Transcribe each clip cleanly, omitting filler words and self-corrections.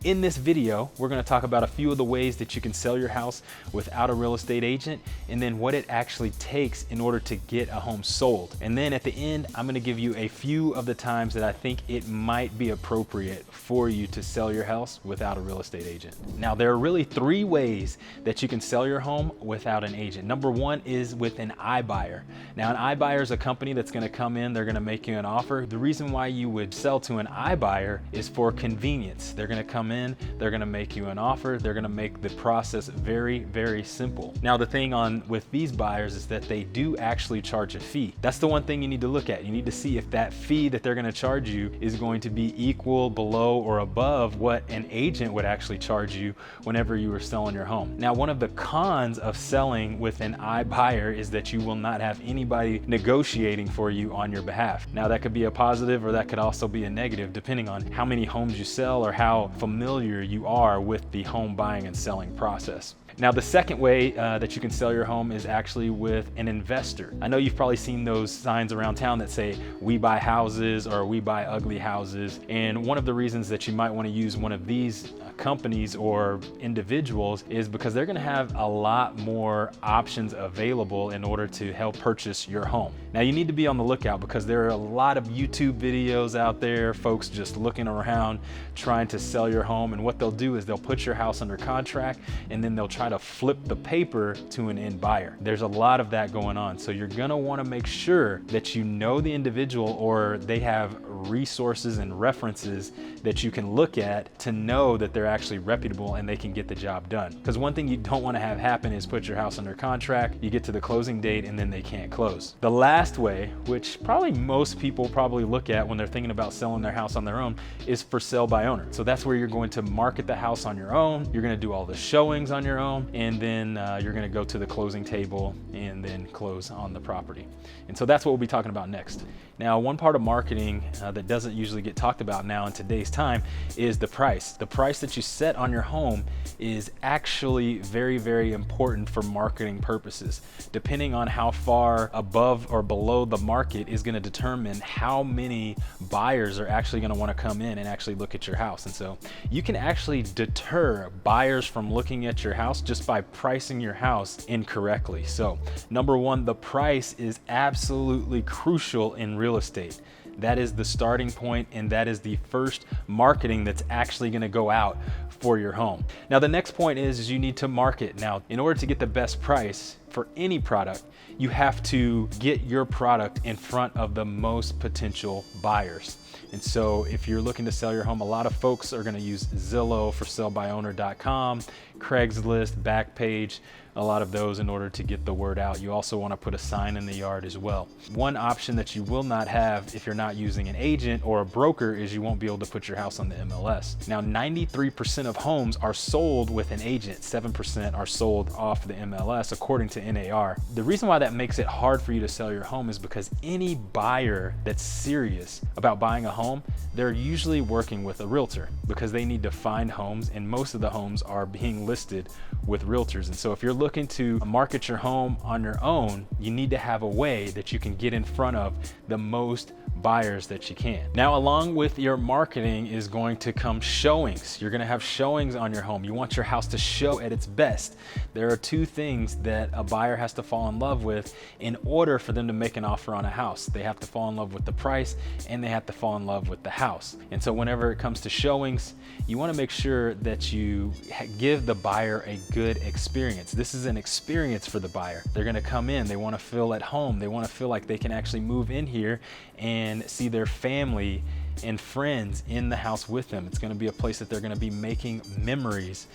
In this video, we're going to talk about a few of the ways that you can sell your house without a real estate agent, and then what it actually takes in order to get a home sold. And then at the end, I'm going to give you a few of the times that I think it might be appropriate for you to sell your house without a real estate agent. Now, there are really three ways that you can sell your home without an agent. Number one is with an iBuyer. Now, an iBuyer is a company that's going to come in, they're going to make you an offer. The reason why you would sell to an iBuyer is for convenience. They're going to come in, they're going to make you an offer, they're going to make the process very, very simple. Now, the thing with these buyers is that they do actually charge a fee. That's the one thing you need to look at. You need to see if that fee that they're going to charge you is going to be equal, below, or above what an agent would actually charge you whenever you were selling your home. Now, one of the cons of selling with an iBuyer is that you will not have anybody negotiating for you on your behalf. Now, that could be a positive or that could also be a negative, depending on how many homes you sell or how familiar you are with the home buying and selling process. Now, the second way that you can sell your home is actually with an investor. I know you've probably seen those signs around town that say, "We buy houses" or "We buy ugly houses." And one of the reasons that you might want to use one of these companies or individuals is because they're going to have a lot more options available in order to help purchase your home. Now, you need to be on the lookout because there are a lot of YouTube videos out there, folks just looking around trying to sell your home, and what they'll do is they'll put your house under contract and then they'll try to flip the paper to an end buyer. There's a lot of that going on, so you're going to want to make sure that you know the individual or they have resources and references that you can look at to know that they're actually reputable and they can get the job done. Because one thing you don't want to have happen is put your house under contract, you get to the closing date, and then they can't close. The last way, which probably most people probably look at when they're thinking about selling their house on their own, is for sale by owner. So that's where you're going to market the house on your own, you're going to do all the showings on your own, and then you're going to go to the closing table and then close on the property. And so that's what we'll be talking about next. Now, one part of marketing that doesn't usually get talked about now in today's time is the price. The price that you set on your home is actually very, very important for marketing purposes. Depending on how far above or below the market is going to determine how many buyers are actually going to want to come in and actually look at your house. And so you can actually deter buyers from looking at your house just by pricing your house incorrectly. So number one, the price is absolutely crucial in real estate. That is the starting point, and that is the first marketing that's actually going to go out for your home. Now, the next point is you need to market. Now, in order to get the best price for any product, you have to get your product in front of the most potential buyers. And so if you're looking to sell your home, a lot of folks are going to use Zillow, for salebyowner.com, Craigslist, Backpage, a lot of those in order to get the word out. You also want to put a sign in the yard as well. One option that you will not have if you're not using an agent or a broker is you won't be able to put your house on the MLS. Now, 93% of homes are sold with an agent, 7% are sold off the MLS according to NAR. The reason why that makes it hard for you to sell your home is because any buyer that's serious about buying a home, they're usually working with a realtor because they need to find homes, and most of the homes are being listed with realtors. And so if you're looking to market your home on your own, you need to have a way that you can get in front of the most buyers that you can. Now, along with your marketing is going to come showings. You're going to have showings on your home. You want your house to show at its best. There are two things that a buyer has to fall in love with in order for them to make an offer on a house. They have to fall in love with the price, and they have to fall in love with the house. And so whenever it comes to showings, you want to make sure that you give the buyer a good experience. This is an experience for the buyer. They're going to come in, they want to feel at home, they want to feel like they can actually move in here and see their family and friends in the house with them. It's going to be a place that they're going to be making memories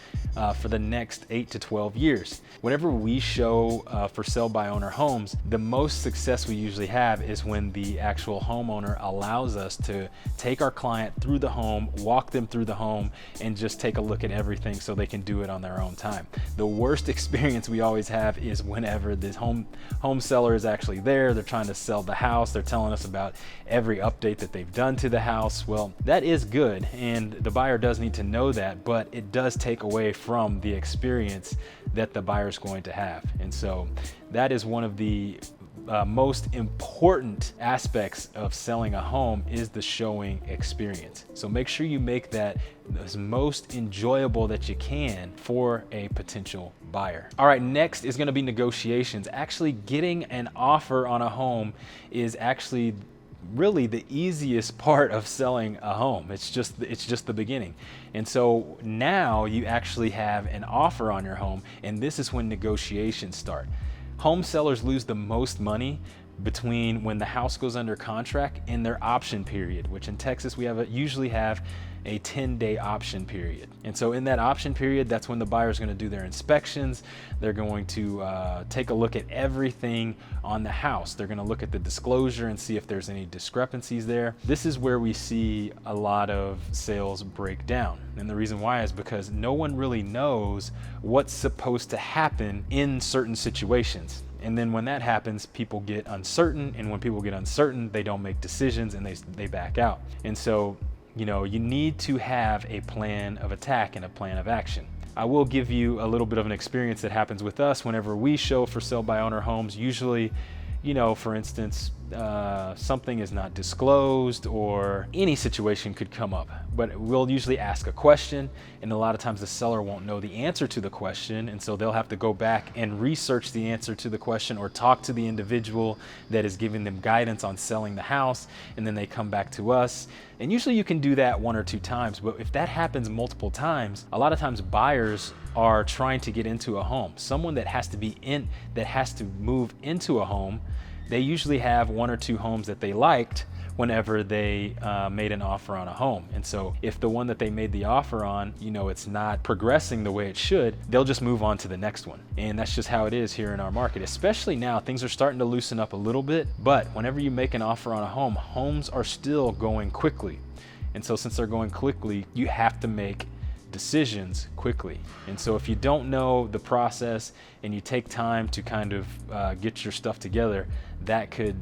for the next 8 to 12 years. Whenever we show for sale by owner homes, the most success we usually have is when the actual homeowner allows us to take our client through the home, walk them through the home, and just take a look at everything so they can do it on their own time. The worst experience we always have is whenever this home seller is actually there, they're trying to sell the house, they're telling us about every update that they've done to the house. Well, that is good, and the buyer does need to know that, but it does take away from the experience that the buyer is going to have. And so that is one of the most important aspects of selling a home is the showing experience. So make sure you make that as most enjoyable that you can for a potential buyer. All right, next is going to be negotiations. Actually getting an offer on a home is actually really the easiest part of selling a home. It's just the beginning. And so now you actually have an offer on your home, and this is when negotiations start. Home sellers lose the most money between when the house goes under contract and their option period, which in Texas we usually have a 10-day option period. And so in that option period, that's when the buyer is going to do their inspections. They're going to take a look at everything on the house. They're going to look at the disclosure and see if there's any discrepancies there. This is where we see a lot of sales break down. And the reason why is because no one really knows what's supposed to happen in certain situations. And then when that happens, people get uncertain, and when people get uncertain, they don't make decisions and they back out. And so, you know, you need to have a plan of attack and a plan of action. I will give you a little bit of an experience that happens with us whenever we show for sale by owner homes. Usually, you know, for instance, something is not disclosed or any situation could come up, but we'll usually ask a question, and a lot of times the seller won't know the answer to the question, and so they'll have to go back and research the answer to the question or talk to the individual that is giving them guidance on selling the house, and then they come back to us. And usually you can do that 1 or 2 times, but if that happens multiple times, a lot of times buyers are trying to get into a home. Someone that has to move into a home, they usually have 1 or 2 homes that they liked whenever they made an offer on a home. And so if the one that they made the offer on, you know, it's not progressing the way it should, they'll just move on to the next one. And that's just how it is here in our market. Especially now, things are starting to loosen up a little bit, but whenever you make an offer on a home, homes are still going quickly. And so since they're going quickly, you have to make decisions quickly. And so if you don't know the process and you take time to kind of get your stuff together, that could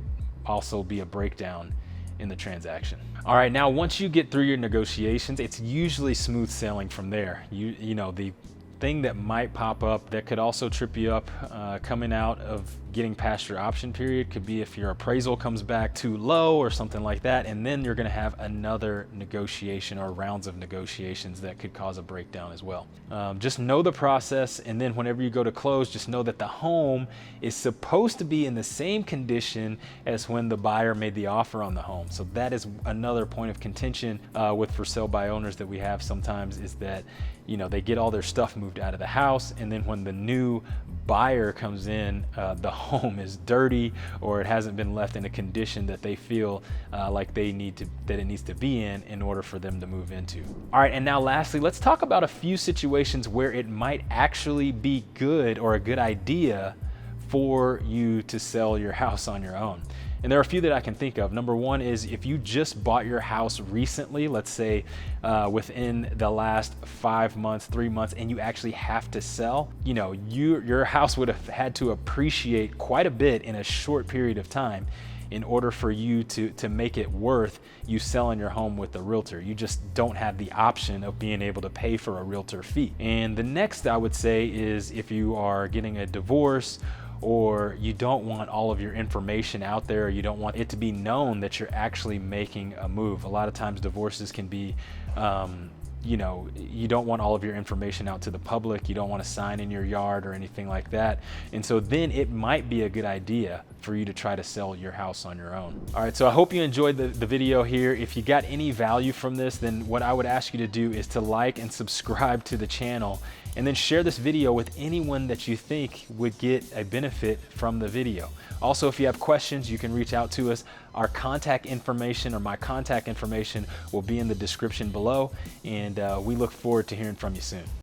also be a breakdown in the transaction. All right, now once you get through your negotiations, it's usually smooth sailing from there. You know, the thing that might pop up that could also trip you up coming out of getting past your option period could be if your appraisal comes back too low or something like that, and then you're going to have another negotiation or rounds of negotiations that could cause a breakdown as well. Just know the process, and then whenever you go to close, just know that the home is supposed to be in the same condition as when the buyer made the offer on the home. So that is another point of contention with for sale by owners that we have sometimes, is that, you know, they get all their stuff moved out of the house, and then when the new buyer comes in, the home is dirty, or it hasn't been left in a condition that they feel like it needs to be in order for them to move into. All right, and now lastly, let's talk about a few situations where it might actually be good or a good idea for you to sell your house on your own. And there are a few that I can think of. Number one is if you just bought your house recently, let's say within the last 5 months, 3 months, and you actually have to sell, you know, your house would have had to appreciate quite a bit in a short period of time in order for you to make it worth you selling your home with a realtor. You just don't have the option of being able to pay for a realtor fee. And the next I would say is if you are getting a divorce, or you don't want all of your information out there, or you don't want it to be known that you're actually making a move. A lot of times divorces can be, you know, you don't want all of your information out to the public. You don't want a sign in your yard or anything like that. And so then it might be a good idea for you to try to sell your house on your own. All right, so I hope you enjoyed the video here. If you got any value from this, then what I would ask you to do is to like and subscribe to the channel, and then share this video with anyone that you think would get a benefit from the video. Also, if you have questions, you can reach out to us. Our contact information, or my contact information, will be in the description below, and we look forward to hearing from you soon.